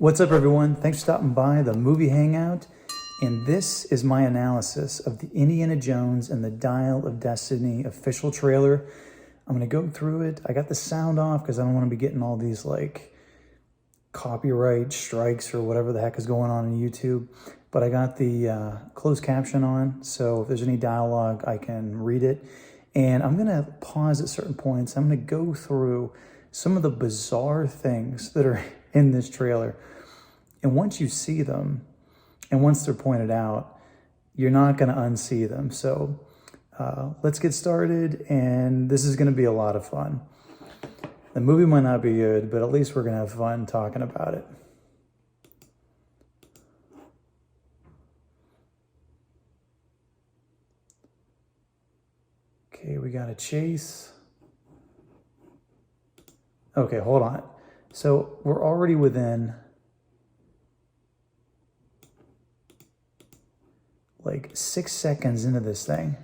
What's up, everyone? Thanks for stopping by the Movie Hangout. And this is my analysis of the Indiana Jones and the Dial of Destiny official trailer. I'm going to go through it. I got the sound off because I don't want to be getting all these like copyright strikes or whatever the heck is going on YouTube. But I got the closed caption on, so if there's any dialogue, I can read it. And I'm going to pause at certain points. I'm going to go through some of the bizarre things that are in this trailer. And once you see them, and once they're pointed out, you're not going to unsee them. So let's get started, and this is going to be a lot of fun. The movie might not be good, but at least we're going to have fun talking about it. Okay, we got a chase. Okay, hold on. So we're already within like 6 seconds into this thing.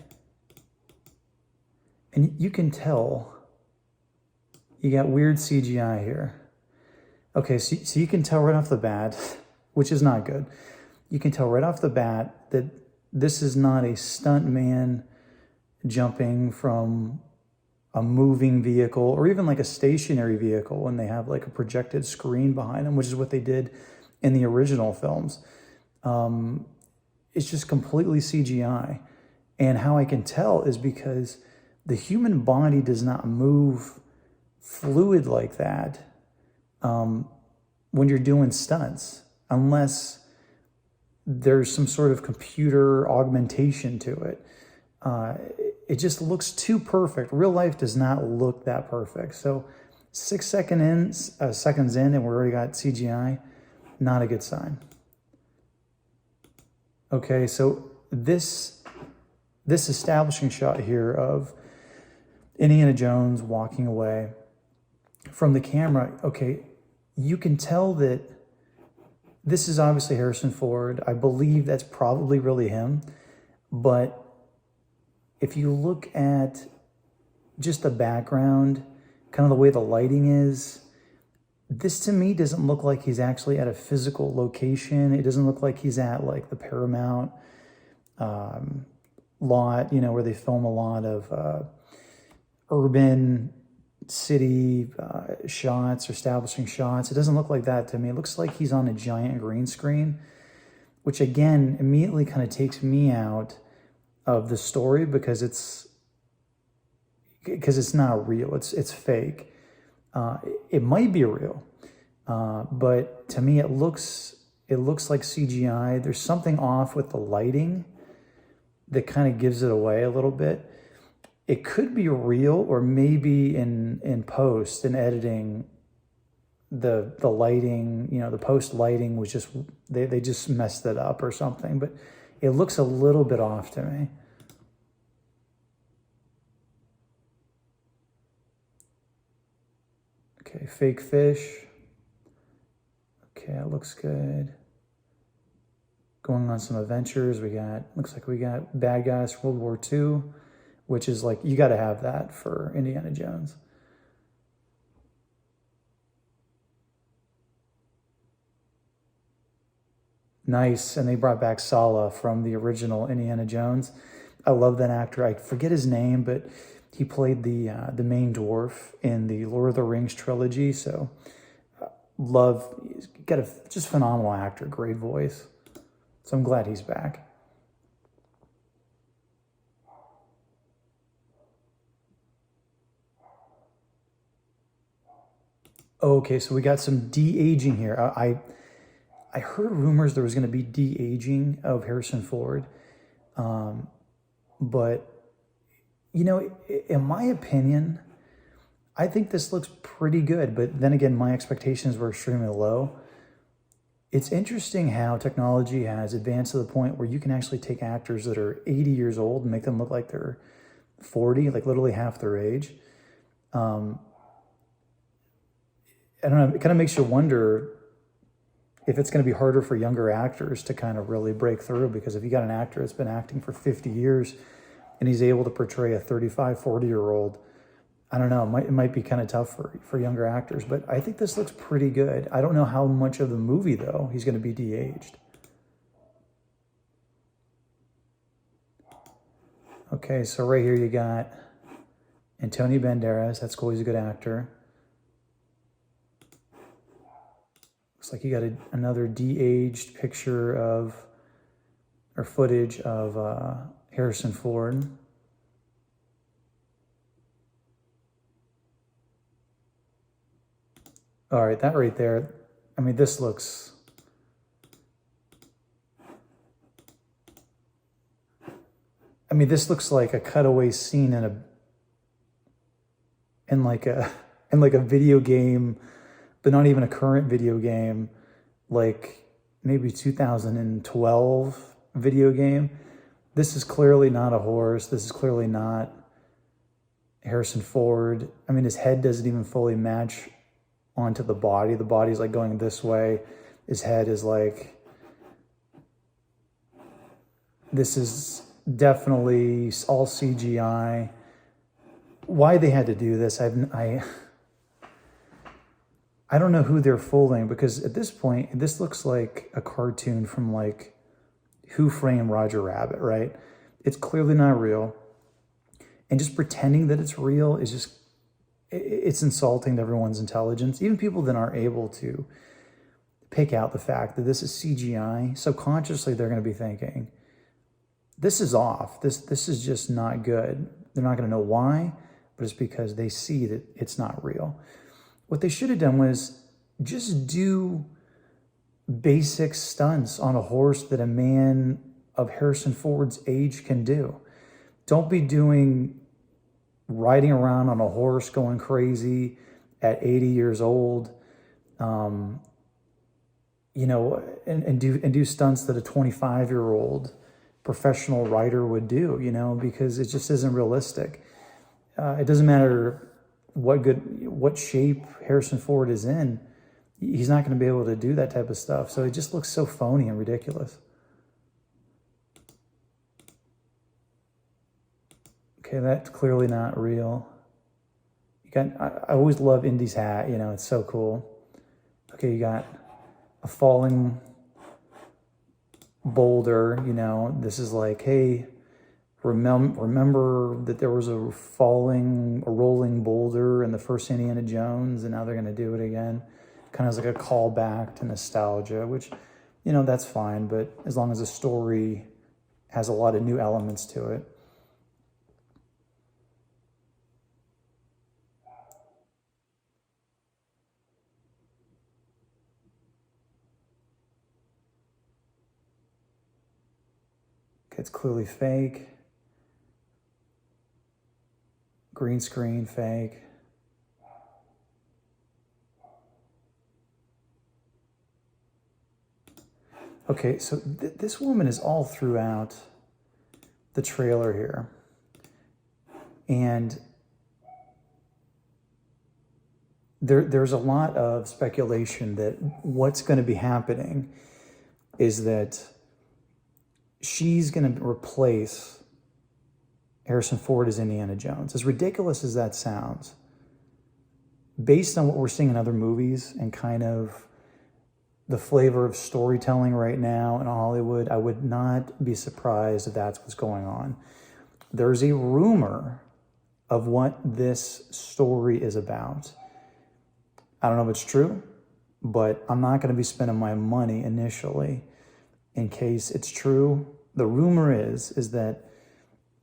And you can tell you got weird CGI here. Okay, so you can tell right off the bat, which is not good. You can tell right off the bat that this is not a stunt man jumping from a moving vehicle or even like a stationary vehicle when they have like a projected screen behind them, which is what they did in the original films. It's just completely CGI. And how I can tell is because the human body does not move fluid like that when you're doing stunts, unless there's some sort of computer augmentation to it. It just looks too perfect. Real life does not look that perfect. So 6 seconds in and we already got CGI, not a good sign. Okay, so this establishing shot here of Indiana Jones walking away from the camera, okay, you can tell that this is obviously Harrison Ford. I believe that's probably really him. But if you look at just the background, kind of the way the lighting is, this to me doesn't look like he's actually at a physical location. It doesn't look like he's at like the Paramount lot, you know, where they film a lot of urban city shots or establishing shots. It doesn't look like that to me. It looks like he's on a giant green screen, which again immediately kind of takes me out of the story because it's not real. It's fake. It might be real, but to me it looks like CGI. There's something off with the lighting that kind of gives it away a little bit. It could be real, or maybe in post and editing, the lighting, you know, the post lighting was just they just messed it up or something. But it looks a little bit off to me. Okay, fake fish. Okay, that looks good. Going on some adventures. Looks like we got bad guys from World War II, which is like, you got to have that for Indiana Jones. Nice, and they brought back Sala from the original Indiana Jones. I love that actor. I forget his name, but he played the main dwarf in the Lord of the Rings trilogy. So he's got a just phenomenal actor, great voice. So I'm glad he's back. Okay, so we got some de-aging here. I heard rumors there was going to be de-aging of Harrison Ford. But, you know, in my opinion, I think this looks pretty good. But then again, my expectations were extremely low. It's interesting how technology has advanced to the point where you can actually take actors that are 80 years old and make them look like they're 40, like literally half their age. I don't know, it kind of makes you wonder if it's going to be harder for younger actors to kind of really break through, because if you got an actor that's been acting for 50 years and he's able to portray a 35, 40-year-old I don't know, it might be kind of tough for younger actors, but I think this looks pretty good. I don't know how much of the movie, though, he's going to be de-aged. Okay, so right here you got Antonio Banderas. That's cool. He's a good actor. Looks like you got another de-aged picture of, or footage of Harrison Ford. All right, that right there, I mean, this looks... I mean, this looks like a cutaway scene in like a video game, but not even a current video game, like maybe 2012 video game. This is clearly not a horse. This is clearly not Harrison Ford. I mean, his head doesn't even fully match onto the body. The body's like going this way. His head is like... This is definitely all CGI. Why they had to do this, I don't know who they're fooling, because at this point, this looks like a cartoon from like Who Framed Roger Rabbit, right? It's clearly not real. And just pretending that it's real is just, it's insulting to everyone's intelligence. Even people that aren't able to pick out the fact that this is CGI, subconsciously they're going to be thinking, this is off. This is just not good. They're not going to know why, but it's because they see that it's not real. What they should have done was just do basic stunts on a horse that a man of Harrison Ford's age can do. Don't be doing riding around on a horse going crazy at 80 years old, you know, and do stunts that a 25-year-old professional rider would do, you know, because it just isn't realistic. It doesn't matter what shape Harrison Ford is in, he's not going to be able to do that type of stuff. So it just looks so phony and ridiculous. Okay, that's clearly not real. You got, I always love Indy's hat, you know, it's so cool. Okay, you got a falling boulder, you know, this is like, hey, remember that there was a rolling boulder in the first Indiana Jones, and now they're going to do it again. Kind of like a callback to nostalgia, which, you know, that's fine, but as long as the story has a lot of new elements to it. Okay, it's clearly fake. Green screen, fake. Okay, so this woman is all throughout the trailer here. And there's a lot of speculation that what's going to be happening is that she's going to replace Harrison Ford as Indiana Jones. As ridiculous as that sounds, based on what we're seeing in other movies and kind of the flavor of storytelling right now in Hollywood, I would not be surprised if that's what's going on. There's a rumor of what this story is about. I don't know if it's true, but I'm not going to be spending my money initially in case it's true. The rumor is that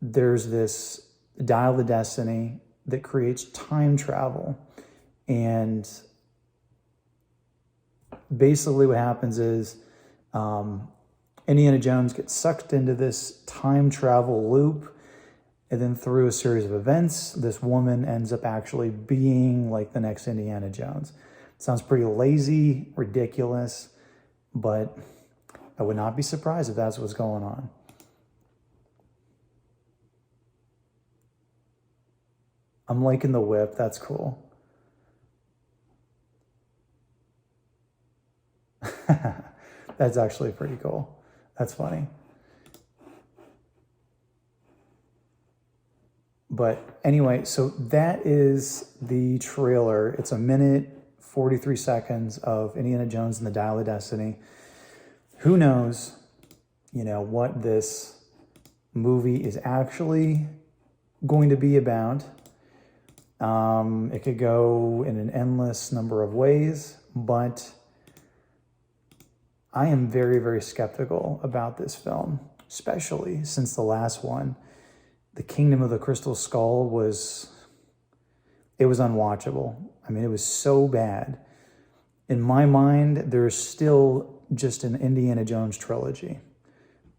there's this dial of destiny that creates time travel. And basically what happens is Indiana Jones gets sucked into this time travel loop, and then through a series of events, this woman ends up actually being like the next Indiana Jones. Sounds pretty lazy, ridiculous, but I would not be surprised if that's what's going on. I'm liking the whip. That's cool. That's actually pretty cool. That's funny. But anyway, so that is the trailer. It's a minute, 43 seconds of Indiana Jones and the Dial of Destiny. Who knows, what this movie is actually going to be about. It could go in an endless number of ways, but I am very, very skeptical about this film, especially since the last one, The Kingdom of the Crystal Skull, was unwatchable. I mean, it was so bad. In my mind, there's still just an Indiana Jones trilogy.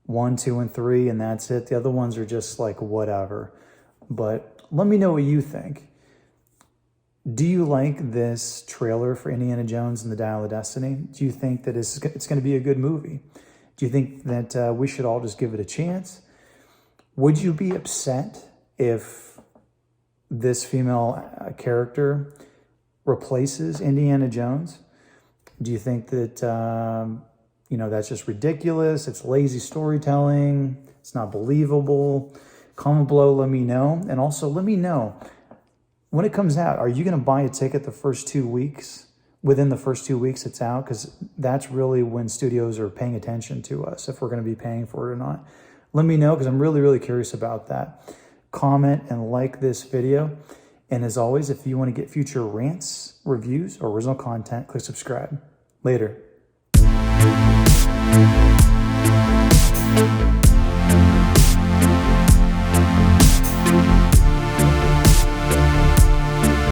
1, 2, and 3, and that's it. The other ones are just like whatever. But let me know what you think. Do you like this trailer for Indiana Jones and the Dial of Destiny? Do you think that it's going to be a good movie? Do you think that we should all just give it a chance? Would you be upset if this female character replaces Indiana Jones? Do you think that, that's just ridiculous? It's lazy storytelling. It's not believable. Comment below, let me know. And also let me know, when it comes out, are you going to buy a ticket the first 2 weeks? Within the first 2 weeks it's out? Because that's really when studios are paying attention to us, if we're going to be paying for it or not. Let me know, because I'm really, really curious about that. Comment and like this video. And as always, if you want to get future rants, reviews, or original content, click subscribe. Later.